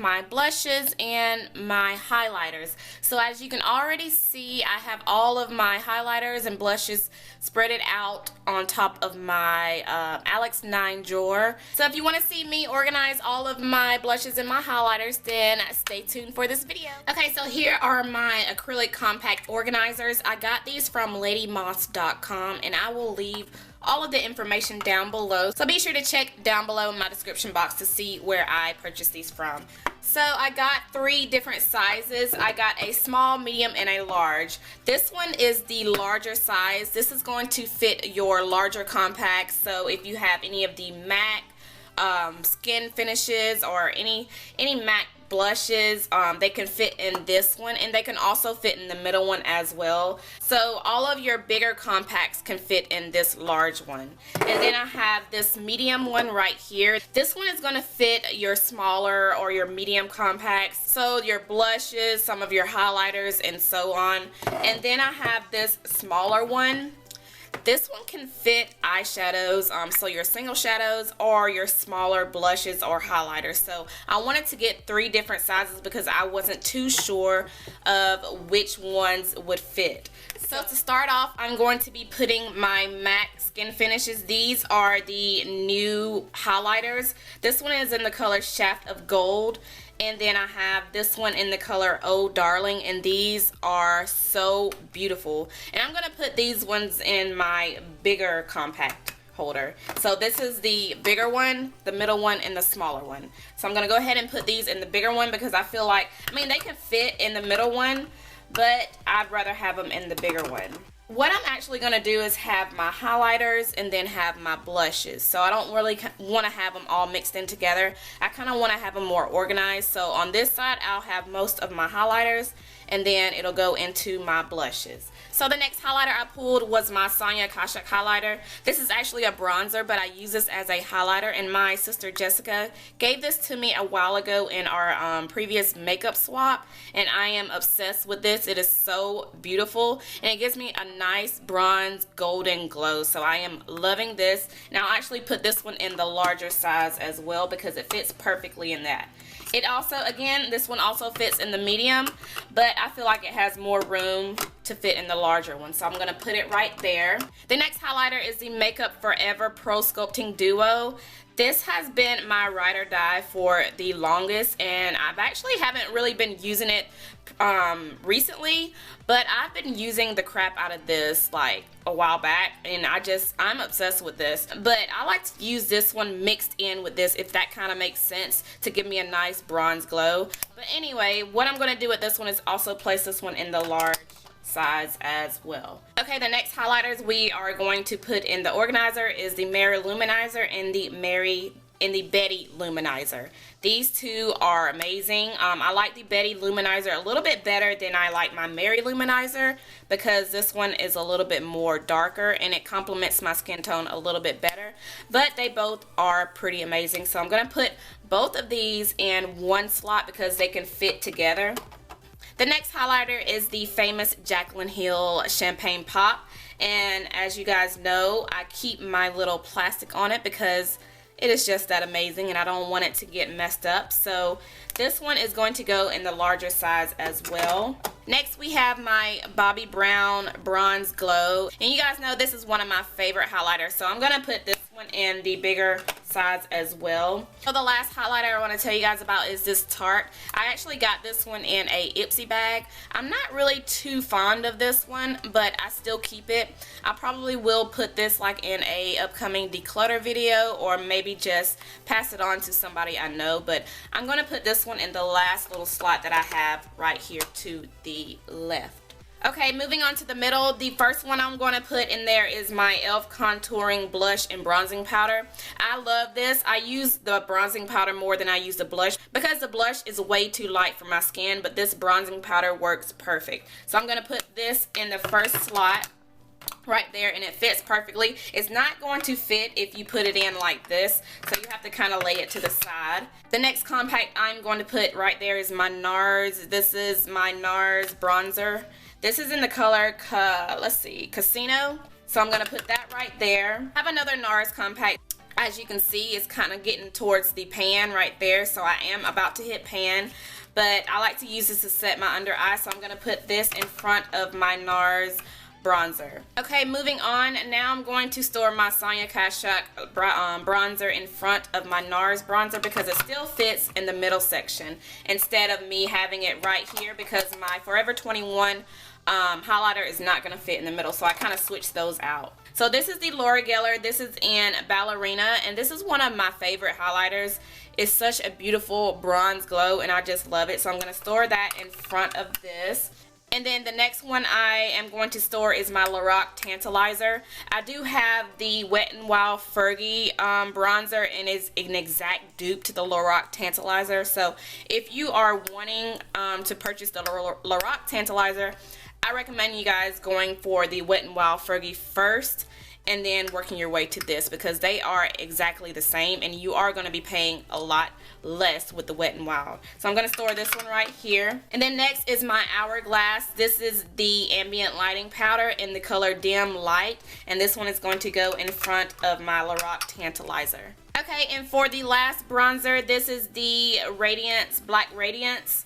my blushes and my highlighters. So as you can already see, I have all of my highlighters and blushes spread it out on top of my Alex 9 drawer. So if you want to see me organize all of my blushes and my highlighters, then stay tuned for this video. Okay, so here are my acrylic compact organizers. I got these from ladymoss.com, and I will leave all of the information down below, so be sure to check down below in my description box to see where I purchased these from. So I got 3 different sizes. I got a small, medium, and a large. This one is the larger size. This is going to fit your larger compacts, so if you have any of the MAC skin finishes or any MAC blushes, they can fit in this one, and they can also fit in the middle one as well. So all of your bigger compacts can fit in this large one. And then I have this medium one right here. This one is going to fit your smaller or your medium compacts, so your blushes, some of your highlighters, and so on. And then I have this smaller one. This one can fit eyeshadows, so your single shadows or your smaller blushes or highlighters. So I wanted to get 3 different sizes because I wasn't too sure of which ones would fit. So to start off, I'm going to be putting my MAC skin finishes. These are the new highlighters. This one is in the color Shaft of Gold. And then I have this one in the color Oh Darling, and these are so beautiful. And I'm going to put these ones in my bigger compact holder. So this is the bigger one, the middle one, and the smaller one. So I'm going to go ahead and put these in the bigger one because I feel like, they can fit in the middle one, but I'd rather have them in the bigger one. What I'm actually going to do is have my highlighters and then have my blushes. So I don't really want to have them all mixed in together. I kind of want to have them more organized. So on this side, I'll have most of my highlighters, and then it'll go into my blushes. So the next highlighter I pulled was my Sonia Kashuk highlighter. This is actually a bronzer, but I use this as a highlighter, and my sister Jessica gave this to me a while ago in our previous makeup swap, and I am obsessed with this. It is so beautiful, and it gives me a nice bronze golden glow. So I am loving this, and I'll actually put this one in the larger size as well because it fits perfectly in that. It also, again, this one also fits in the medium, but I feel like it has more room to fit in the larger one, so I'm going to put it right there. The next highlighter is the Makeup Forever Pro Sculpting Duo. This has been my ride or die for the longest, and I've actually haven't really been using it recently, but I've been using the crap out of this like a while back, and I'm obsessed with this. But I like to use this one mixed in with this, if that kind of makes sense, to give me a nice bronze glow. But anyway, what I'm going to do with this one is also place this one in the large size as well. Okay, the next highlighters we are going to put in the organizer is the Mary Luminizer and the Betty Luminizer. These two are amazing. I like the Betty Luminizer a little bit better than I like my Mary Luminizer because this one is a little bit more darker and it complements my skin tone a little bit better. But they both are pretty amazing. So I'm going to put both of these in one slot because they can fit together. The next highlighter is the famous Jacqueline Hill Champagne Pop, and as you guys know, I keep my little plastic on it because it is just that amazing and I don't want it to get messed up. So this one is going to go in the larger size as well. Next we have my Bobbi Brown Bronze Glow, and you guys know this is one of my favorite highlighters, so I'm going to put this one in the bigger size as well. So the last highlighter I want to tell you guys about is this Tarte. I actually got this one in a Ipsy bag. I'm not really too fond of this one, but I still keep it. I probably will put this like in a upcoming declutter video, or maybe just pass it on to somebody I know, but I'm going to put this one in the last little slot that I have right here to the left. Okay, moving on to the middle, the first one I'm going to put in there is my e.l.f. Contouring Blush and Bronzing Powder. I love this. I use the bronzing powder more than I use the blush because the blush is way too light for my skin, but this bronzing powder works perfect. So I'm going to put this in the first slot right there, and it fits perfectly. It's not going to fit if you put it in like this, so you have to kind of lay it to the side. The next compact I'm going to put right there is my Nars. This is my Nars Bronzer. This is in the color, let's see, Casino. So I'm going to put that right there. I have another Nars compact. As you can see, it's kind of getting towards the pan right there, so I am about to hit pan. But I like to use this to set my under eye, so I'm going to put this in front of my Nars bronzer. Okay, moving on. Now I'm going to store my Sonia Kashuk bronzer in front of my Nars bronzer because it still fits in the middle section instead of me having it right here, because my Forever 21 highlighter is not going to fit in the middle, so I kind of switched those out. So this is the Laura Geller. This is in Ballerina, and this is one of my favorite highlighters. It's such a beautiful bronze glow, and I just love it. So I'm going to store that in front of this. And then the next one I am going to store is my Lorac Tantalizer. I do have the Wet n Wild Fergie bronzer, and it's an exact dupe to the Lorac Tantalizer. So if you are wanting to purchase the Lorac Tantalizer, I recommend you guys going for the Wet n Wild Fergie first and then working your way to this, because they are exactly the same and you are going to be paying a lot less with the Wet n Wild. So I'm going to store this one right here. And then next is my Hourglass. This is the ambient lighting powder in the color Dim Light, and this one is going to go in front of my Lorac Tantalizer. Okay, and for the last bronzer, this is the Radiance Black Radiance,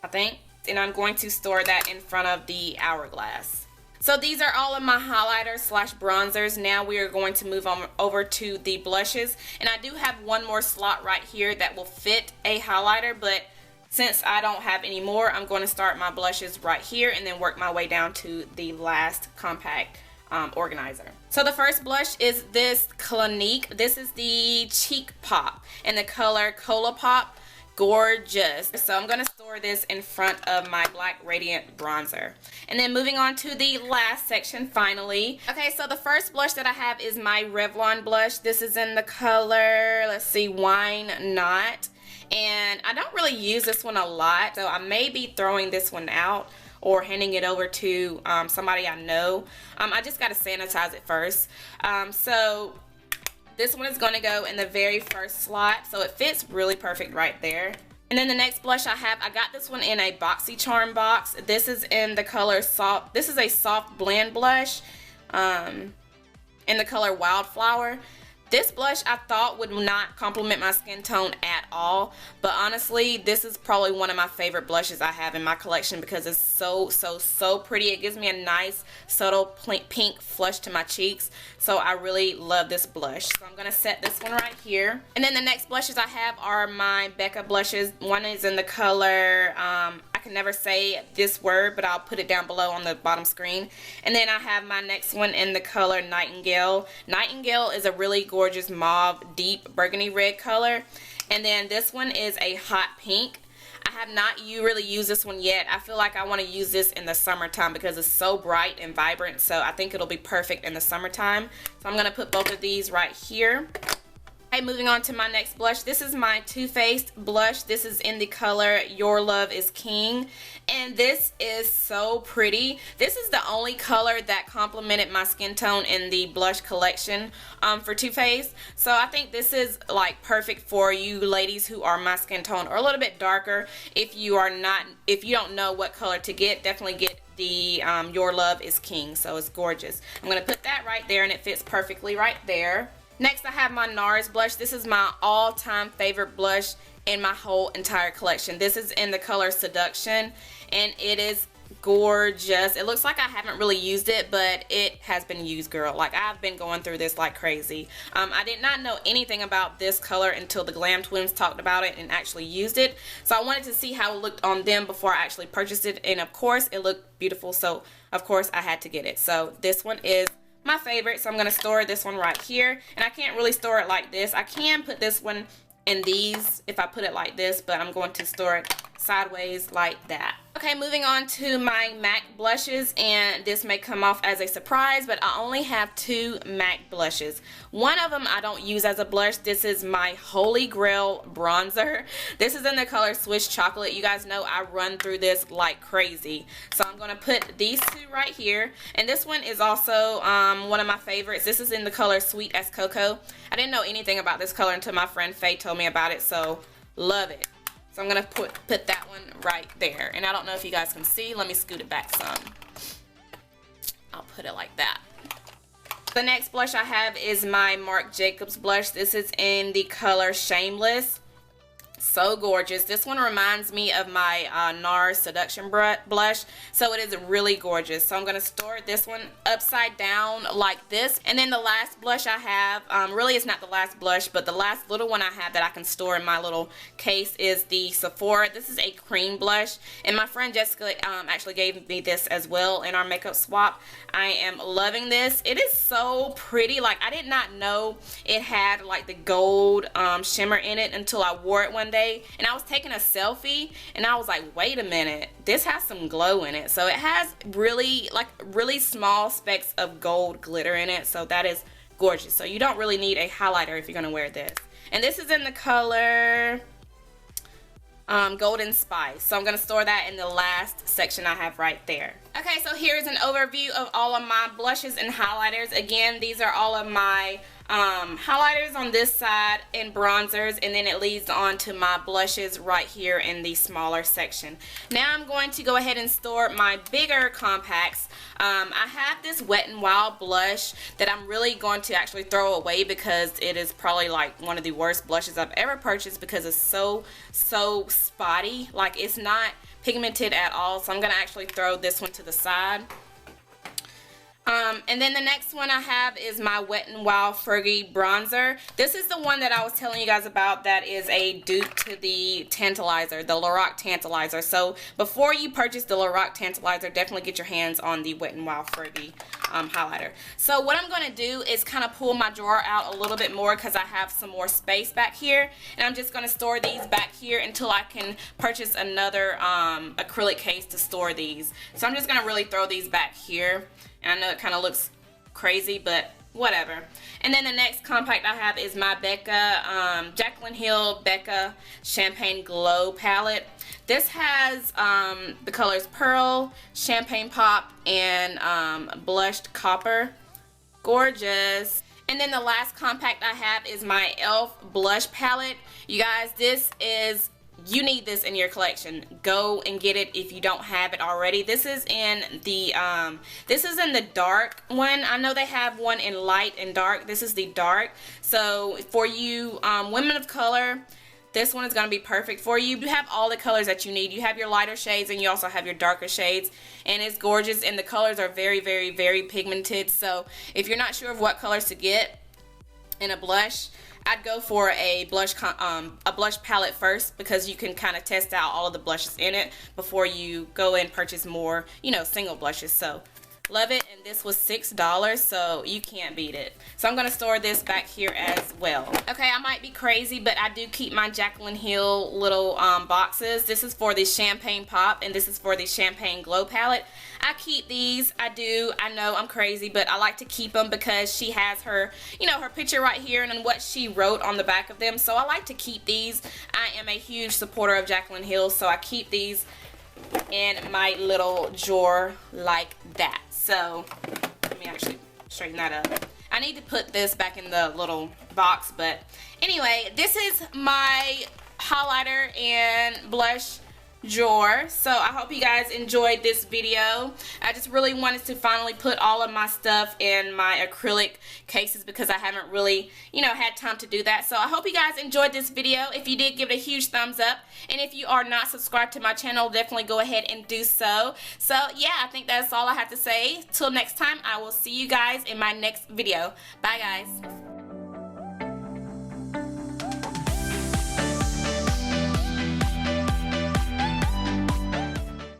I think, and I'm going to store that in front of the Hourglass. So these are all of my highlighters slash bronzers. Now we are going to move on over to the blushes, and I do have one more slot right here that will fit a highlighter, but since I don't have any more, I'm going to start my blushes right here and then work my way down to the last compact organizer. So the first blush is this Clinique. This is the Cheek Pop in the color Cola Pop. Gorgeous. So I'm going to store this in front of my Black Radiant bronzer. And then moving on to the last section finally. Okay, so the first blush that I have is my Revlon blush. This is in the color, let's see, Wine Knot. And I don't really use this one a lot, so I may be throwing this one out or handing it over to somebody I know. I just got to sanitize it first. So this one is going to go in the very first slot, so it fits really perfect right there. And then the next blush I have, I got this one in a BoxyCharm box. This is in the color Soft. This is a soft blend blush in the color Wildflower. This blush I thought would not complement my skin tone at all, but honestly, this is probably one of my favorite blushes I have in my collection because it's so pretty. It gives me a nice subtle pink flush to my cheeks, so I really love this blush. So I'm going to set this one right here. And then the next blushes I have are my Becca blushes. One is in the color, I can never say this word, but I'll put it down below on the bottom screen. And then I have my next one in the color Nightingale. Nightingale is a really gorgeous mauve, deep burgundy red color. And then this one is a hot pink. I have not really used this one yet. I feel like I want to use this in the summertime because it's so bright and vibrant, so I think it'll be perfect in the summertime. So I'm going to put both of these right here. Okay, moving on to my next blush. This is my Too Faced blush. This is in the color Your Love is King, and this is so pretty. This is the only color that complemented my skin tone in the blush collection for Too Faced. So I think this is like perfect for you ladies who are my skin tone or a little bit darker. If you don't know what color to get, definitely get the Your Love is King. So it's gorgeous. I'm gonna put that right there, and it fits perfectly right there. Next I have my Nars blush. This is my all-time favorite blush in my whole entire collection. This is in the color Seduction, and it is gorgeous. It looks like I haven't really used it, but it has been used, girl. Like, I've been going through this like crazy. I did not know anything about this color until the Glam Twins talked about it and actually used it. So I wanted to see how it looked on them before I actually purchased it, and of course it looked beautiful, so of course I had to get it. So this one is my favorite, so I'm going to store this one right here. And I can't really store it like this. I can put this one in these if I put it like this, but I'm going to store it sideways like that. Okay, moving on to my MAC blushes, and this may come off as a surprise, but I only have 2 MAC blushes. One of them I don't use as a blush. This is my Holy Grail bronzer. This is in the color Swiss Chocolate. You guys know I run through this like crazy. So I'm going to put these 2 right here, and this one is also one of my favorites. This is in the color Sweet as Cocoa. I didn't know anything about this color until my friend Faye told me about it, so love it. So I'm going to put that one right there. And I don't know if you guys can see. Let me scoot it back some. I'll put it like that. The next blush I have is my Marc Jacobs blush. This is in the color Shameless. So gorgeous. This one reminds me of my Nars Seduction blush, so it is really gorgeous. So I'm going to store this one upside down like this. And then the last blush I have, really it's not the last blush, but the last little one I have that I can store in my little case is the Sephora. This is a cream blush, and my friend Jessica actually gave me this as well in our makeup swap. I am loving this. It is so pretty. Like, I did not know it had like the gold shimmer in it until I wore it one day. And I was taking a selfie and I was like, wait a minute, this has some glow in it. So it has really small specks of gold glitter in it, so that is gorgeous. So you don't really need a highlighter if you're gonna wear this. And this is in the color Golden Spice, so I'm gonna store that in the last section I have right there. Okay, so here's an overview of all of my blushes and highlighters. Again, these are all of my highlighters on this side and bronzers, and then it leads on to my blushes right here in the smaller section. Now I'm going to go ahead and store my bigger compacts. I have this Wet n Wild blush that I'm really going to actually throw away because it is probably like one of the worst blushes I've ever purchased because it's so spotty. Like, it's not pigmented at all, so I'm gonna actually throw this one to the side. And then the next one I have is my Wet n Wild Fergie bronzer. This is the one that I was telling you guys about that is a dupe to the Tantalizer, the Lorac Tantalizer. So before you purchase the Lorac Tantalizer, definitely get your hands on the Wet n Wild Fergie highlighter. So what I'm going to do is kind of pull my drawer out a little bit more because I have some more space back here. And I'm just going to store these back here until I can purchase another acrylic case to store these. So I'm just going to really throw these back here. And I know it kind of looks crazy, but whatever. And then the next compact I have is my Becca, Jacqueline Hill Becca Champagne Glow palette. This has the colors Pearl, Champagne Pop, and Blushed Copper. Gorgeous. And then the last compact I have is my e.l.f. Blush palette. You guys, you need this in your collection. Go and get it if you don't have it already. This is in the dark one. I know they have one in light and dark. This is the dark. So for you women of color, this one is going to be perfect for you. You have all the colors that you need. You have your lighter shades and you also have your darker shades, and it's gorgeous, and the colors are very, very, very pigmented. So if you're not sure of what colors to get in a blush, I'd go for a blush palette first, because you can kind of test out all of the blushes in it before you go and purchase more, single blushes. So love it, and this was $6, so you can't beat it. So I'm going to store this back here as well. Okay, I might be crazy, but I do keep my Jacqueline Hill little boxes. This is for the Champagne Pop, and this is for the Champagne Glow palette. I keep these. I know I'm crazy, but I like to keep them because she has her, her picture right here and then what she wrote on the back of them. So I like to keep these. I am a huge supporter of Jacqueline Hill, so I keep these in my little drawer like that. So let me actually straighten that up. I need to put this back in the little box, but anyway, this is my highlighter and blush drawer. So I hope you guys enjoyed this video. I just really wanted to finally put all of my stuff in my acrylic cases because I haven't really, had time to do that. So I hope you guys enjoyed this video. If you did, give it a huge thumbs up. And if you are not subscribed to my channel, definitely go ahead and do so. So yeah, I think that's all I have to say. Till next time, I will see you guys in my next video. Bye guys.